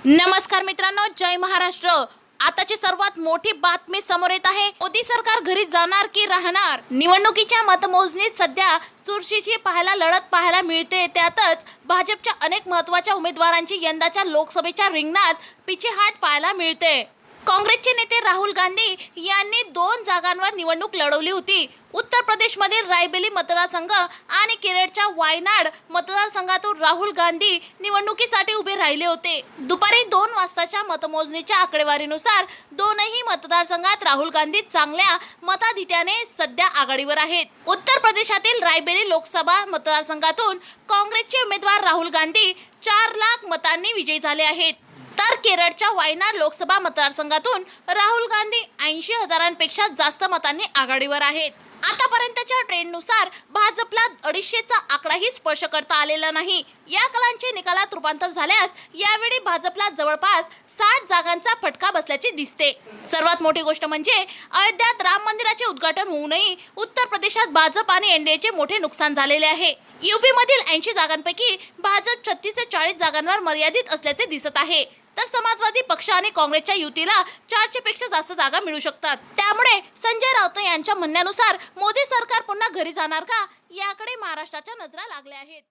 नमस्कार मित्रांनो, जय महाराष्ट्र। आताची सर्वात मोठी बातमी समोर येत आहे। मोदी सरकार घरी जाणार की राहणार? निवडणुकीच्या मतमोजणीत सध्या चुरशीची लढत पाहायला मिळते। त्यातच भाजपच्या अनेक महत्त्वाच्या उमेदवारांची यंदाच्या लोकसभेच्या रिंगणात पिछेहाट पाहायला मिळते। काँग्रेसचे नेते राहुल गांधी यांनी 2 जागांवर निवडणूक लढवली होती। उत्तर प्रदेशमधील रायबेली मतदारसंघ आणि केरळच्या वायनाड मतदारसंघातून राहुल गांधी निवडणुकीसाठी उभे राहिले होते। दुपारी 2 वाजताच्या मतमोजणीच्या आकडेवारीनुसार दोनही मतदारसंघात राहुल गांधी चांगल्या मताधिक्याने सध्या आघाडीवर आहेत। उत्तर प्रदेशातील रायबेली लोकसभा मतदारसंघातून काँग्रेसचे उमेदवार राहुल गांधी 4 लाख मतांनी विजयी झाले आहेत, तर केरळच्या वायनाड लोकसभा मतदारसंघातून राहुल गांधी 80,000पेक्षा जास्त मतांनी आघाडीवर आहेत। आतापर्यंतच्या ट्रेंडनुसार भाजपला 250चा आकडाही स्पर्श करता आलेला नाही। या कलांचे निकालात रूपांतर झाल्यास यावेळी भाजपला जवळपास 60 जागांचा फटका बसल्याचे दिसते। सर्वात मोठी गोष्ट म्हणजे अयोध्यात राम मंदिराचे उद्घाटन होऊनही उत्तर प्रदेशात भाजप आणि एनडीएचे मोठे नुकसान झालेले आहे। यूपी मधील 80 जागांपैकी भाजप 36 ते 40 जागांवर मर्यादित असल्याचे दिसत आहे, तर समाजवादी पक्ष आणि काँग्रेसच्या युतीला 400 पेक्षा जास्त जागा मिळू शकतात। त्यामुळे संजय राऊत यांच्या म्हणण्यानुसार मोदी सरकार पुन्हा घरी जाणार का, याकडे महाराष्ट्राच्या नजरा लागल्या आहेत।